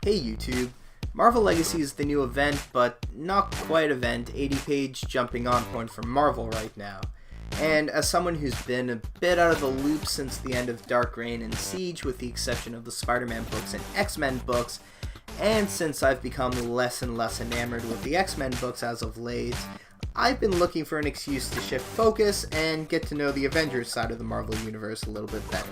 Hey YouTube, Marvel Legacy is the new event, but not quite event, 80-page jumping on point for Marvel right now. And as someone who's been a bit out of the loop since the end of Dark Reign and Siege, with the exception of the Spider-Man books and X-Men books, and since I've become less and less enamored with the X-Men books as of late, I've been looking for an excuse to shift focus and get to know the Avengers side of the Marvel Universe a little bit better.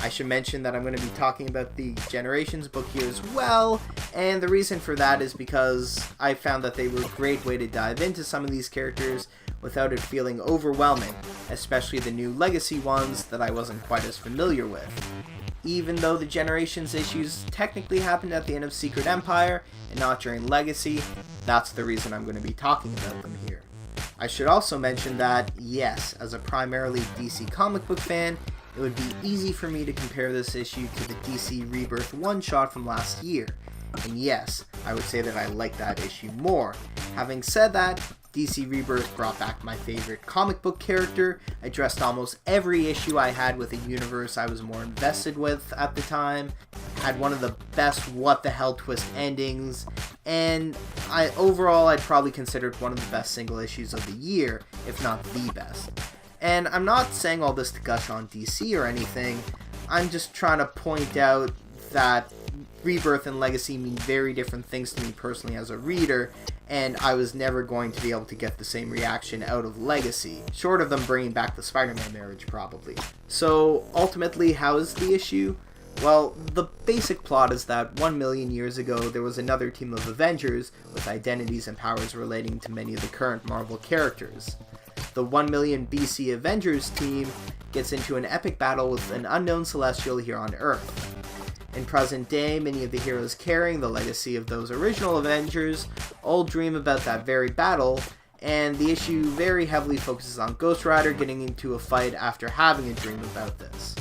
I should mention that I'm going to be talking about the Generations book here as well, and the reason for that is because I found that they were a great way to dive into some of these characters without it feeling overwhelming, especially the new Legacy ones that I wasn't quite as familiar with. Even though the Generations issues technically happened at the end of Secret Empire and not during Legacy, that's the reason I'm going to be talking about them here. I should also mention that, yes, as a primarily DC comic book fan, it would be easy for me to compare this issue to the DC Rebirth one-shot from last year. And yes, I would say that I like that issue more. Having said that, DC Rebirth brought back my favorite comic book character, addressed almost every issue I had with a universe I was more invested with at the time, had one of the best what-the-hell twist endings, and overall I'd probably consider it one of the best single issues of the year, if not the best. And I'm not saying all this to gush on DC or anything, I'm just trying to point out that Rebirth and Legacy mean very different things to me personally as a reader, and I was never going to be able to get the same reaction out of Legacy, short of them bringing back the Spider-Man marriage probably. So ultimately, how is the issue? Well, the basic plot is that 1 million years ago there was another team of Avengers with identities and powers relating to many of the current Marvel characters. The 1 million BC Avengers team gets into an epic battle with an unknown Celestial here on Earth. In present day, many of the heroes carrying the legacy of those original Avengers all dream about that very battle, and the issue very heavily focuses on Ghost Rider getting into a fight after having a dream about this.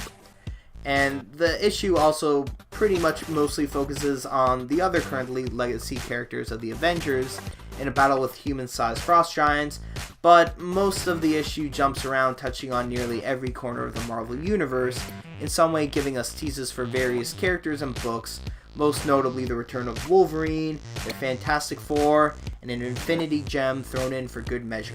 And the issue also pretty much mostly focuses on the other currently legacy characters of the Avengers in a battle with human-sized frost giants, but most of the issue jumps around touching on nearly every corner of the Marvel Universe, in some way giving us teases for various characters and books, most notably the return of Wolverine, the Fantastic Four, and an Infinity Gem thrown in for good measure.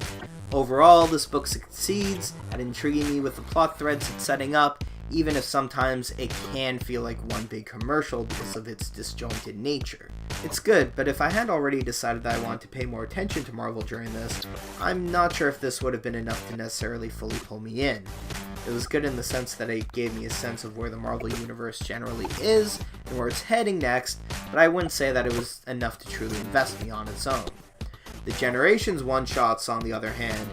Overall, this book succeeds at intriguing me with the plot threads it's setting up, even if sometimes it can feel like one big commercial because of its disjointed nature. It's good, but if I had already decided that I wanted to pay more attention to Marvel during this, I'm not sure if this would have been enough to necessarily fully pull me in. It was good in the sense that it gave me a sense of where the Marvel Universe generally is and where it's heading next, but I wouldn't say that it was enough to truly invest me on its own. The Generations one-shots, on the other hand,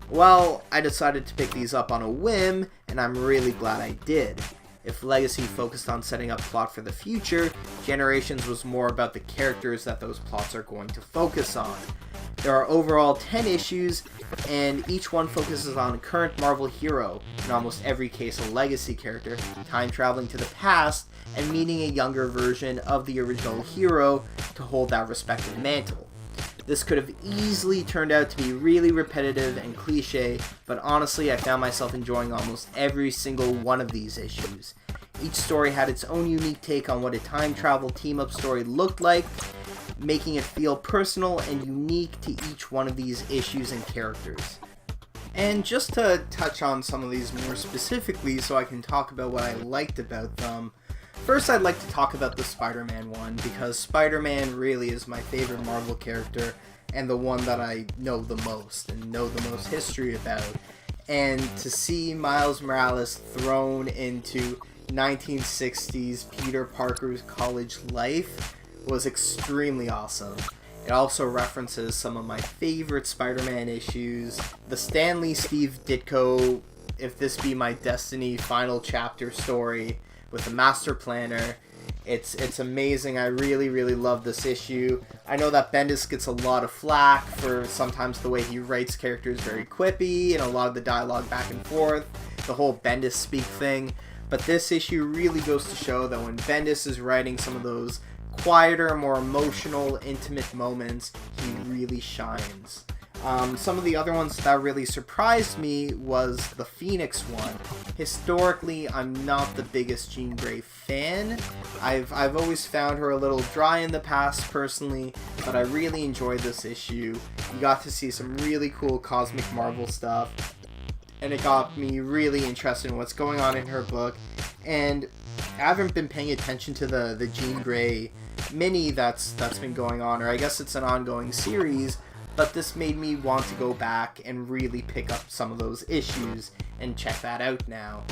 well, I decided to pick these up on a whim, and I'm really glad I did. If Legacy focused on setting up plot for the future, Generations was more about the characters that those plots are going to focus on. There are overall 10 issues, and each one focuses on a current Marvel hero, in almost every case a Legacy character, time traveling to the past, and meeting a younger version of the original hero to hold that respective mantle. This could have easily turned out to be really repetitive and cliche, but honestly I found myself enjoying almost every single one of these issues. Each story had its own unique take on what a time travel team-up story looked like, making it feel personal and unique to each one of these issues and characters. And just to touch on some of these more specifically so I can talk about what I liked about them, first, I'd like to talk about the Spider-Man one, because Spider-Man really is my favorite Marvel character, and the one that I know the most, and know the most history about. And to see Miles Morales thrown into 1960s Peter Parker's college life was extremely awesome. It also references some of my favorite Spider-Man issues, the Stan Lee Steve Ditko If This Be My Destiny final chapter story, with the Master Planner. It's amazing. I really love this issue. I know that Bendis gets a lot of flack for sometimes the way he writes characters very quippy and a lot of the dialogue back and forth, the whole Bendis speak thing, but this issue really goes to show that when Bendis is writing some of those quieter, more emotional, intimate moments, he really shines. Some of the other ones that really surprised me was the Phoenix one. Historically, I'm not the biggest Jean Grey fan. I've always found her a little dry in the past personally, but I really enjoyed this issue. You got to see some really cool Cosmic Marvel stuff, and it got me really interested in what's going on in her book. And I haven't been paying attention to the Jean Grey mini that's been going on, or I guess it's an ongoing series, but this made me want to go back and really pick up some of those issues and check that out now.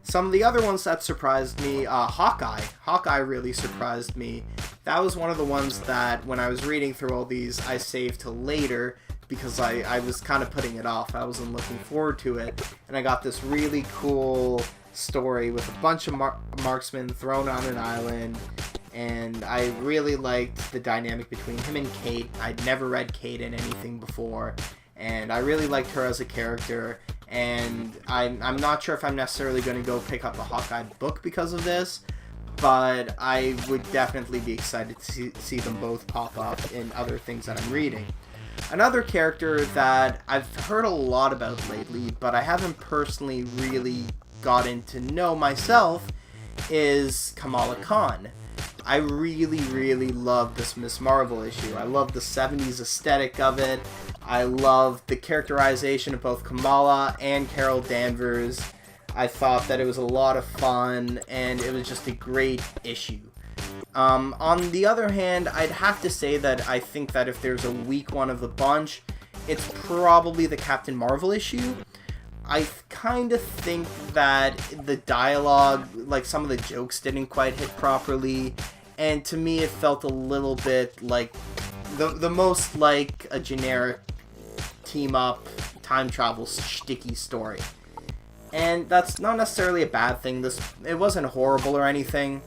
Some of the other ones that surprised me, Hawkeye. Hawkeye really surprised me. That was one of the ones that when I was reading through all these, I saved till later because I was kind of putting it off. I wasn't looking forward to it, and I got this really cool story with a bunch of marksmen thrown on an island, and I really liked the dynamic between him and Kate. I'd never read Kate in anything before, and I really liked her as a character, and I'm not sure if I'm necessarily going to go pick up a Hawkeye book because of this, but I would definitely be excited to see them both pop up in other things that I'm reading. Another character that I've heard a lot about lately, but I haven't personally really gotten to know myself, is Kamala Khan. I really love this Ms. Marvel issue. I love the 70s aesthetic of it. I love the characterization of both Kamala and Carol Danvers. I thought that it was a lot of fun, and it was just a great issue. On the other hand, I'd have to say that I think that if there's a weak one of the bunch, it's probably the Captain Marvel issue. I kind of think that the dialogue, like some of the jokes didn't quite hit properly, and to me it felt a little bit like the most like a generic team-up, time travel sticky story. And that's not necessarily a bad thing. It wasn't horrible or anything,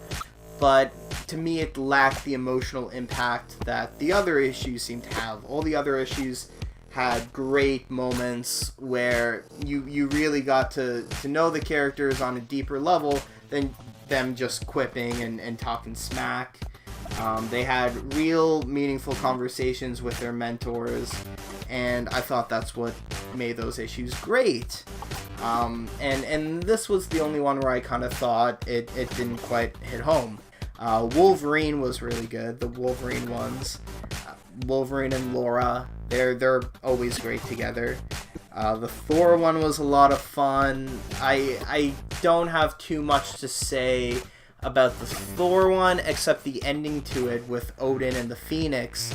but to me it lacked the emotional impact that the other issues seem to have. All the other issues had great moments where you really got to know the characters on a deeper level than them just quipping and talking smack. They had real meaningful conversations with their mentors, and I thought that's what made those issues great. And this was the only one where I kind of thought it didn't quite hit home. Wolverine was really good, the Wolverine ones. Wolverine and Laura, they're always great together. The Thor one was a lot of fun. I don't have too much to say about the Thor one, except the ending to it with Odin and the Phoenix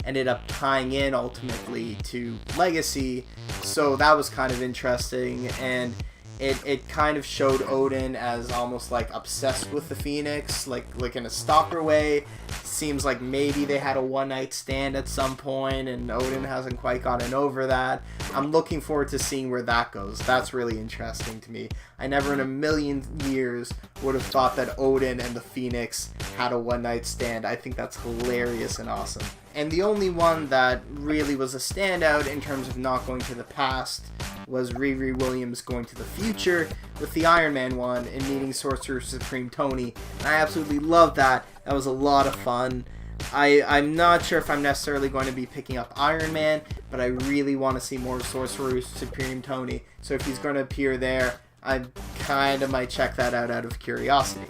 ended up tying in ultimately to Legacy, so that was kind of interesting, and it kind of showed Odin as almost like obsessed with the Phoenix, like in a stalker way. Seems like maybe they had a one-night stand at some point, and Odin hasn't quite gotten over that. I'm looking forward to seeing where that goes. That's really interesting to me. I never in a million years would have thought that Odin and the Phoenix had a one-night stand. I think that's hilarious and awesome. And the only one that really was a standout in terms of not going to the past was Riri Williams going to the future with the Iron Man one and meeting Sorcerer Supreme Tony. And I absolutely loved that. That was a lot of fun. I'm not sure if I'm necessarily going to be picking up Iron Man, but I really want to see more Sorcerer Supreme Tony. So if he's going to appear there, I kind of might check that out of curiosity.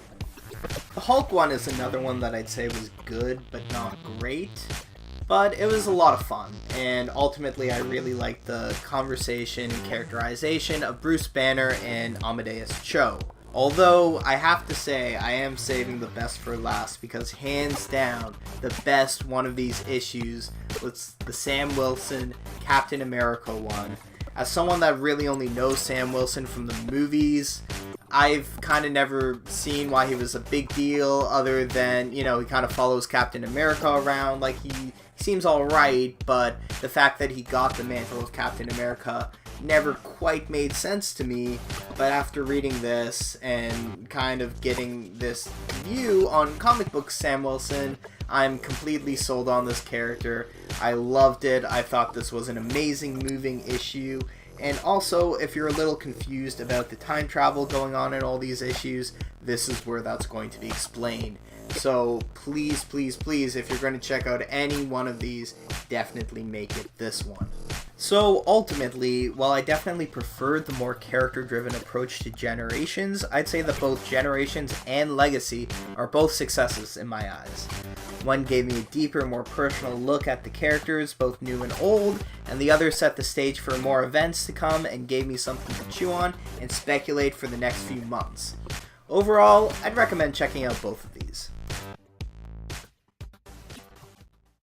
The Hulk one is another one that I'd say was good, but not great. But it was a lot of fun, and ultimately I really liked the conversation and characterization of Bruce Banner and Amadeus Cho. Although, I have to say, I am saving the best for last, because hands down, the best one of these issues was the Sam Wilson Captain America one. As someone that really only knows Sam Wilson from the movies, I've kind of never seen why he was a big deal, other than, he kind of follows Captain America around, like he seems alright, but the fact that he got the mantle of Captain America never quite made sense to me. But after reading this and kind of getting this view on comic book Sam Wilson, I'm completely sold on this character. I loved it. I thought this was an amazing moving issue. And also, if you're a little confused about the time travel going on in all these issues, this is where that's going to be explained. So please, if you're going to check out any one of these, definitely make it this one. So ultimately, while I definitely preferred the more character-driven approach to Generations, I'd say that both Generations and Legacy are both successes in my eyes. One gave me a deeper, more personal look at the characters, both new and old, and the other set the stage for more events to come and gave me something to chew on and speculate for the next few months. Overall, I'd recommend checking out both of them.